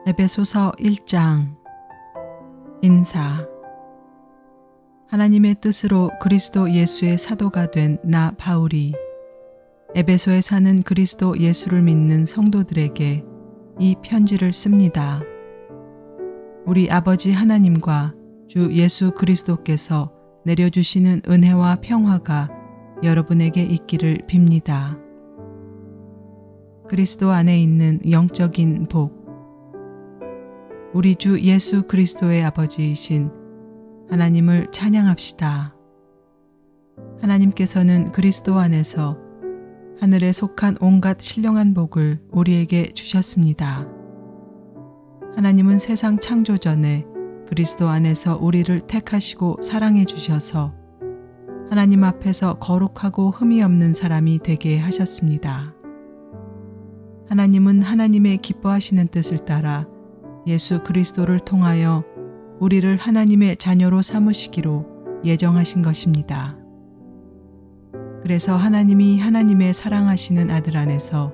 에베소서 1장 인사. 하나님의 뜻으로 그리스도 예수의 사도가 된 나 바울이 에베소에 사는 그리스도 예수를 믿는 성도들에게 이 편지를 씁니다. 우리 아버지 하나님과 주 예수 그리스도께서 내려주시는 은혜와 평화가 여러분에게 있기를 빕니다. 그리스도 안에 있는 영적인 복. 우리 주 예수 그리스도의 아버지이신 하나님을 찬양합시다. 하나님께서는 그리스도 안에서 하늘에 속한 온갖 신령한 복을 우리에게 주셨습니다. 하나님은 세상 창조 전에 그리스도 안에서 우리를 택하시고 사랑해 주셔서 하나님 앞에서 거룩하고 흠이 없는 사람이 되게 하셨습니다. 하나님은 하나님의 기뻐하시는 뜻을 따라 예수 그리스도를 통하여 우리를 하나님의 자녀로 삼으시기로 예정하신 것입니다. 그래서 하나님이 하나님의 사랑하시는 아들 안에서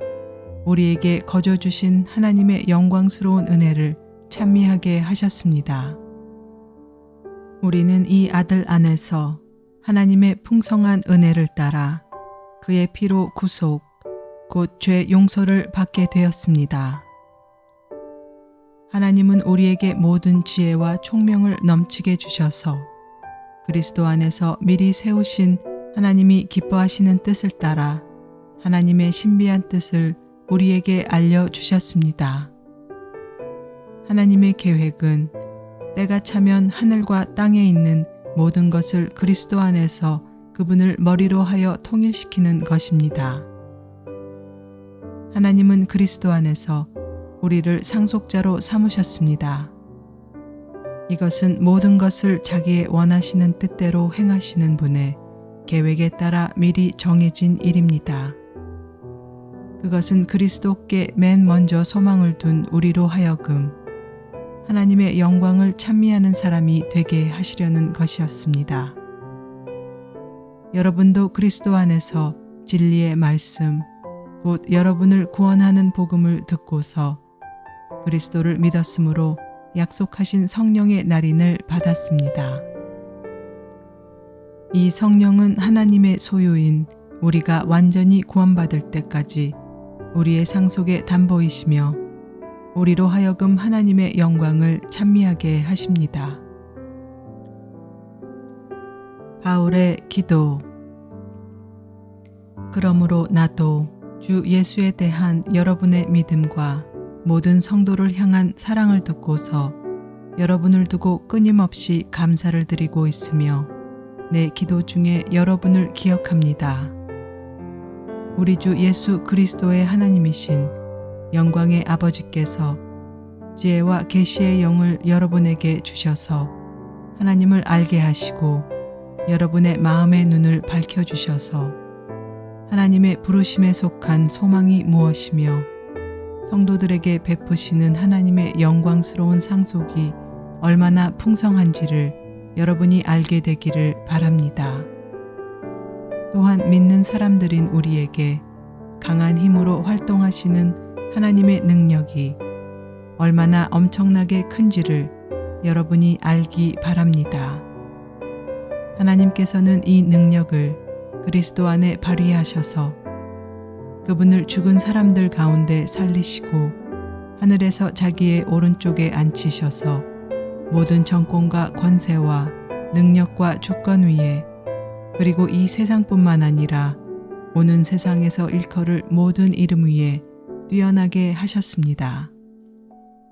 우리에게 거저 주신 하나님의 영광스러운 은혜를 찬미하게 하셨습니다. 우리는 이 아들 안에서 하나님의 풍성한 은혜를 따라 그의 피로 구속, 곧 죄 용서를 받게 되었습니다. 하나님은 우리에게 모든 지혜와 총명을 넘치게 주셔서 그리스도 안에서 미리 세우신 하나님이 기뻐하시는 뜻을 따라 하나님의 신비한 뜻을 우리에게 알려주셨습니다. 하나님의 계획은 때가 차면 하늘과 땅에 있는 모든 것을 그리스도 안에서 그분을 머리로 하여 통일시키는 것입니다. 하나님은 그리스도 안에서 우리를 상속자로 삼으셨습니다. 이것은 모든 것을 자기의 원하시는 뜻대로 행하시는 분의 계획에 따라 미리 정해진 일입니다. 그것은 그리스도께 맨 먼저 소망을 둔 우리로 하여금 하나님의 영광을 찬미하는 사람이 되게 하시려는 것이었습니다. 여러분도 그리스도 안에서 진리의 말씀, 곧 여러분을 구원하는 복음을 듣고서 그리스도를 믿었으므로 약속하신 성령의 날인을 받았습니다. 이 성령은 하나님의 소유인 우리가 완전히 구원받을 때까지 우리의 상속의 담보이시며 우리로 하여금 하나님의 영광을 찬미하게 하십니다. 바울의 기도. 그러므로 나도 주 예수에 대한 여러분의 믿음과 모든 성도를 향한 사랑을 듣고서 여러분을 두고 끊임없이 감사를 드리고 있으며 내 기도 중에 여러분을 기억합니다. 우리 주 예수 그리스도의 하나님이신 영광의 아버지께서 지혜와 계시의 영을 여러분에게 주셔서 하나님을 알게 하시고 여러분의 마음의 눈을 밝혀주셔서 하나님의 부르심에 속한 소망이 무엇이며 성도들에게 베푸시는 하나님의 영광스러운 상속이 얼마나 풍성한지를 여러분이 알게 되기를 바랍니다. 또한 믿는 사람들인 우리에게 강한 힘으로 활동하시는 하나님의 능력이 얼마나 엄청나게 큰지를 여러분이 알기 바랍니다. 하나님께서는 이 능력을 그리스도 안에 발휘하셔서 그분을 죽은 사람들 가운데 살리시고 하늘에서 자기의 오른쪽에 앉히셔서 모든 정권과 권세와 능력과 주권 위에 그리고 이 세상뿐만 아니라 오는 세상에서 일컬을 모든 이름 위에 뛰어나게 하셨습니다.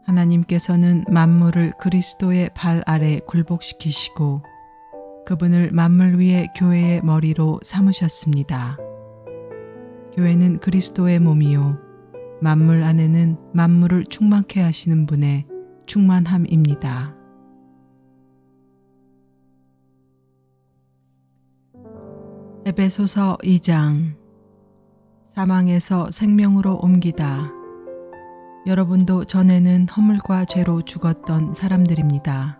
하나님께서는 만물을 그리스도의 발 아래 굴복시키시고 그분을 만물 위의 교회의 머리로 삼으셨습니다. 교회는 그리스도의 몸이요 만물 안에는 만물을 충만케 하시는 분의 충만함입니다. 에베소서 2장. 사망에서 생명으로 옮기다. 여러분도 전에는 허물과 죄로 죽었던 사람들입니다.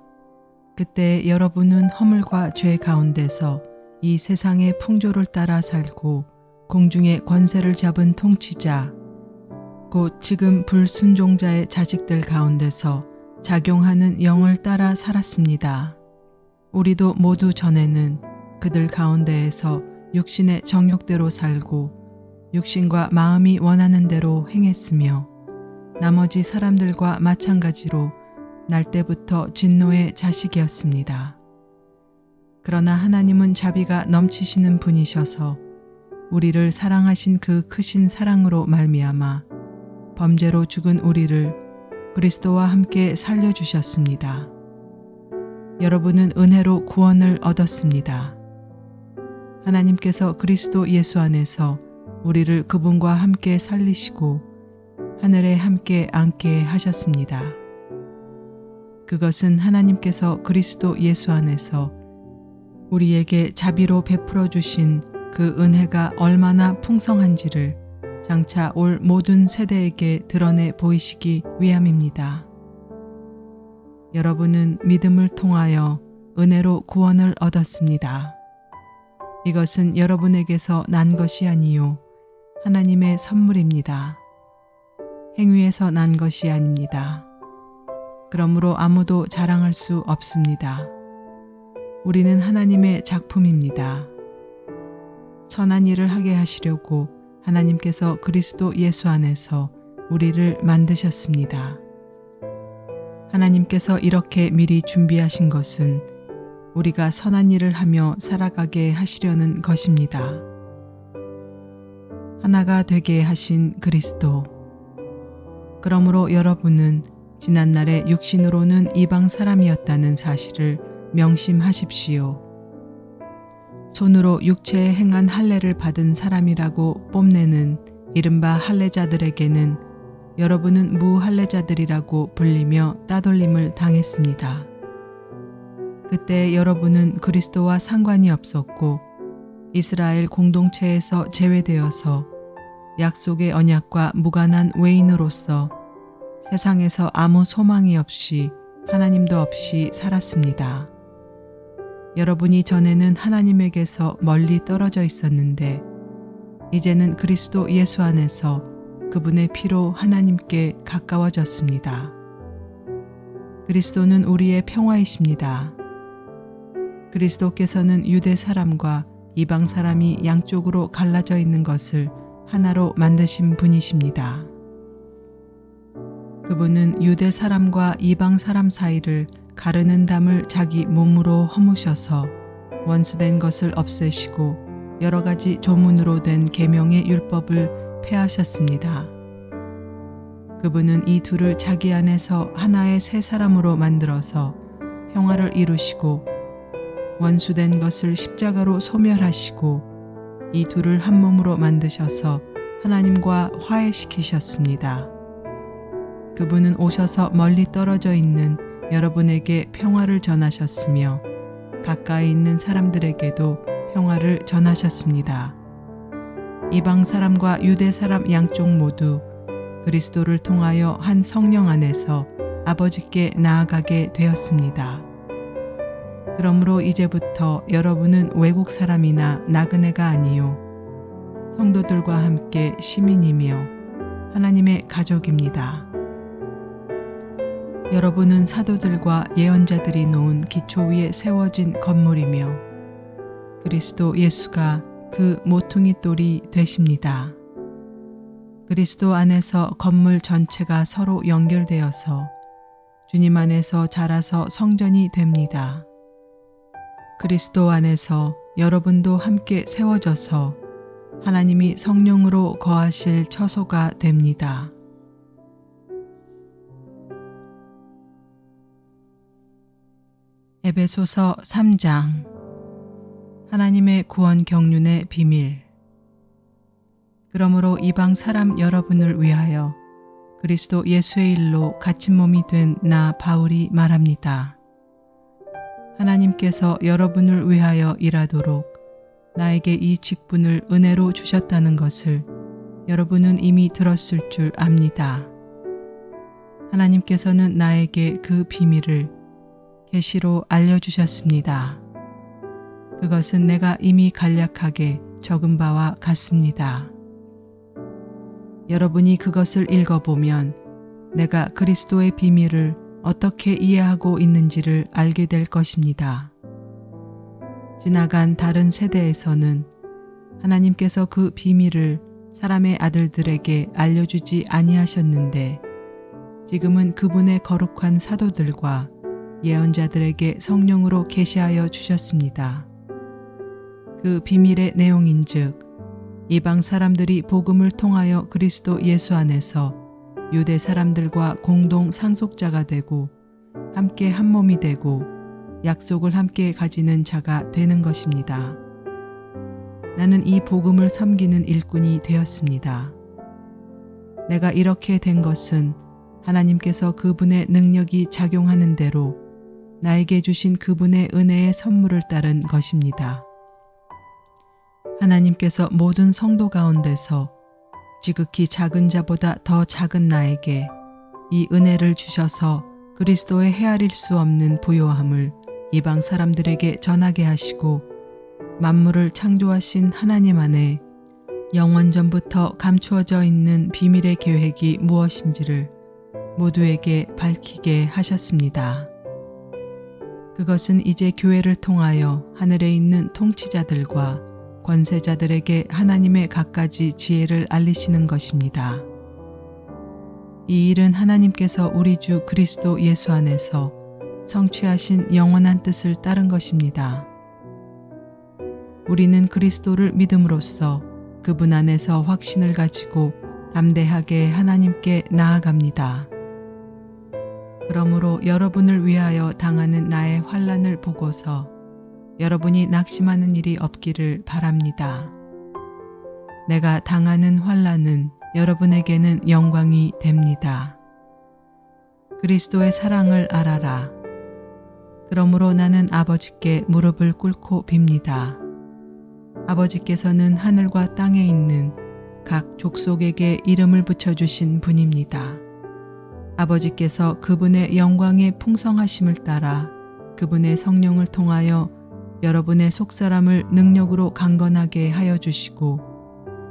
그때 여러분은 허물과 죄 가운데서 이 세상의 풍조를 따라 살고 공중의 권세를 잡은 통치자, 곧 지금 불순종자의 자식들 가운데서 작용하는 영을 따라 살았습니다. 우리도 모두 전에는 그들 가운데에서 육신의 정욕대로 살고 육신과 마음이 원하는 대로 행했으며 나머지 사람들과 마찬가지로 날 때부터 진노의 자식이었습니다. 그러나 하나님은 자비가 넘치시는 분이셔서 우리를 사랑하신 그 크신 사랑으로 말미암아 범죄로 죽은 우리를 그리스도와 함께 살려주셨습니다. 여러분은 은혜로 구원을 얻었습니다. 하나님께서 그리스도 예수 안에서 우리를 그분과 함께 살리시고 하늘에 함께 앉게 하셨습니다. 그것은 하나님께서 그리스도 예수 안에서 우리에게 자비로 베풀어 주신 그 은혜가 얼마나 풍성한지를 장차 올 모든 세대에게 드러내 보이시기 위함입니다. 여러분은 믿음을 통하여 은혜로 구원을 얻었습니다. 이것은 여러분에게서 난 것이 아니요 하나님의 선물입니다. 행위에서 난 것이 아닙니다. 그러므로 아무도 자랑할 수 없습니다. 우리는 하나님의 작품입니다. 선한 일을 하게 하시려고 하나님께서 그리스도 예수 안에서 우리를 만드셨습니다. 하나님께서 이렇게 미리 준비하신 것은 우리가 선한 일을 하며 살아가게 하시려는 것입니다. 하나가 되게 하신 그리스도. 그러므로 여러분은 지난날에 육신으로는 이방 사람이었다는 사실을 명심하십시오. 손으로 육체에 행한 할례를 받은 사람이라고 뽐내는 이른바 할례자들에게는 여러분은 무할례자들이라고 불리며 따돌림을 당했습니다. 그때 여러분은 그리스도와 상관이 없었고 이스라엘 공동체에서 제외되어서 약속의 언약과 무관한 외인으로서 세상에서 아무 소망이 없이 하나님도 없이 살았습니다. 여러분이 전에는 하나님에게서 멀리 떨어져 있었는데 이제는 그리스도 예수 안에서 그분의 피로 하나님께 가까워졌습니다. 그리스도는 우리의 평화이십니다. 그리스도께서는 유대 사람과 이방 사람이 양쪽으로 갈라져 있는 것을 하나로 만드신 분이십니다. 그분은 유대 사람과 이방 사람 사이를 가르는 담을 자기 몸으로 허무셔서 원수된 것을 없애시고 여러 가지 조문으로 된 계명의 율법을 폐하셨습니다. 그분은 이 둘을 자기 안에서 하나의 새 사람으로 만들어서 평화를 이루시고 원수된 것을 십자가로 소멸하시고 이 둘을 한 몸으로 만드셔서 하나님과 화해시키셨습니다. 그분은 오셔서 멀리 떨어져 있는 여러분에게 평화를 전하셨으며 가까이 있는 사람들에게도 평화를 전하셨습니다. 이방 사람과 유대 사람 양쪽 모두 그리스도를 통하여 한 성령 안에서 아버지께 나아가게 되었습니다. 그러므로 이제부터 여러분은 외국 사람이나 나그네가 아니요 성도들과 함께 시민이며 하나님의 가족입니다. 여러분은 사도들과 예언자들이 놓은 기초 위에 세워진 건물이며 그리스도 예수가 그 모퉁이 돌이 되십니다. 그리스도 안에서 건물 전체가 서로 연결되어서 주님 안에서 자라서 성전이 됩니다. 그리스도 안에서 여러분도 함께 세워져서 하나님이 성령으로 거하실 처소가 됩니다. 에베소서 3장. 하나님의 구원 경륜의 비밀. 그러므로 이방 사람 여러분을 위하여 그리스도 예수의 일로 갇힌 몸이 된 나 바울이 말합니다. 하나님께서 여러분을 위하여 일하도록 나에게 이 직분을 은혜로 주셨다는 것을 여러분은 이미 들었을 줄 압니다. 하나님께서는 나에게 그 비밀을 계시로 알려주셨습니다. 그것은 내가 이미 간략하게 적은 바와 같습니다. 여러분이 그것을 읽어보면 내가 그리스도의 비밀을 어떻게 이해하고 있는지를 알게 될 것입니다. 지나간 다른 세대에서는 하나님께서 그 비밀을 사람의 아들들에게 알려주지 아니하셨는데 지금은 그분의 거룩한 사도들과 예언자들에게 성령으로 계시하여 주셨습니다. 그 비밀의 내용인즉 이방 사람들이 복음을 통하여 그리스도 예수 안에서 유대 사람들과 공동 상속자가 되고 함께 한 몸이 되고 약속을 함께 가지는 자가 되는 것입니다. 나는 이 복음을 섬기는 일꾼이 되었습니다. 내가 이렇게 된 것은 하나님께서 그분의 능력이 작용하는 대로 나에게 주신 그분의 은혜의 선물을 따른 것입니다. 하나님께서 모든 성도 가운데서 지극히 작은 자보다 더 작은 나에게 이 은혜를 주셔서 그리스도의 헤아릴 수 없는 부요함을 이방 사람들에게 전하게 하시고 만물을 창조하신 하나님 안에 영원전부터 감추어져 있는 비밀의 계획이 무엇인지를 모두에게 밝히게 하셨습니다. 그것은 이제 교회를 통하여 하늘에 있는 통치자들과 권세자들에게 하나님의 갖가지 지혜를 알리시는 것입니다. 이 일은 하나님께서 우리 주 그리스도 예수 안에서 성취하신 영원한 뜻을 따른 것입니다. 우리는 그리스도를 믿음으로써 그분 안에서 확신을 가지고 담대하게 하나님께 나아갑니다. 그러므로 여러분을 위하여 당하는 나의 환난을 보고서 여러분이 낙심하는 일이 없기를 바랍니다. 내가 당하는 환난은 여러분에게는 영광이 됩니다. 그리스도의 사랑을 알아라. 그러므로 나는 아버지께 무릎을 꿇고 빕니다. 아버지께서는 하늘과 땅에 있는 각 족속에게 이름을 붙여주신 분입니다. 아버지께서 그분의 영광의 풍성하심을 따라 그분의 성령을 통하여 여러분의 속사람을 능력으로 강건하게 하여 주시고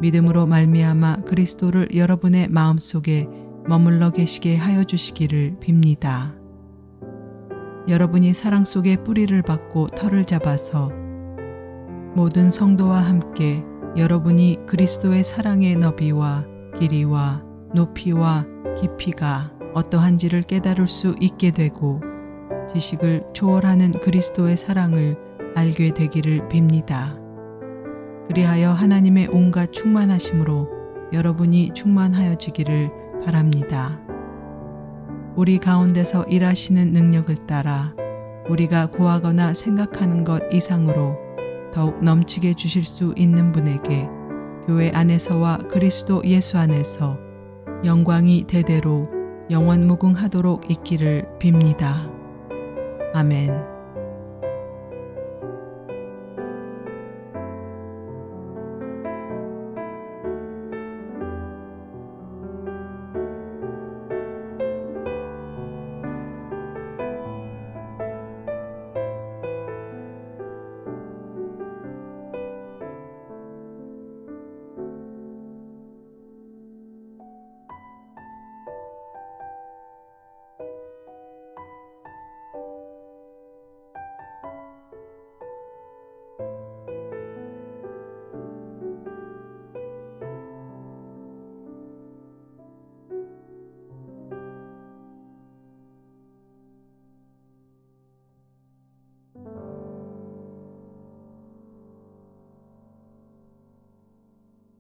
믿음으로 말미암아 그리스도를 여러분의 마음속에 머물러 계시게 하여 주시기를 빕니다. 여러분이 사랑 속에 뿌리를 받고 털을 잡아서 모든 성도와 함께 여러분이 그리스도의 사랑의 너비와 길이와 높이와 깊이가 어떠한지를 깨달을 수 있게 되고 지식을 초월하는 그리스도의 사랑을 알게 되기를 빕니다. 그리하여 하나님의 온갖 충만하심으로 여러분이 충만하여지기를 바랍니다. 우리 가운데서 일하시는 능력을 따라 우리가 구하거나 생각하는 것 이상으로 더욱 넘치게 주실 수 있는 분에게 교회 안에서와 그리스도 예수 안에서 영광이 대대로 영원무궁하도록 있기를 빕니다. 아멘.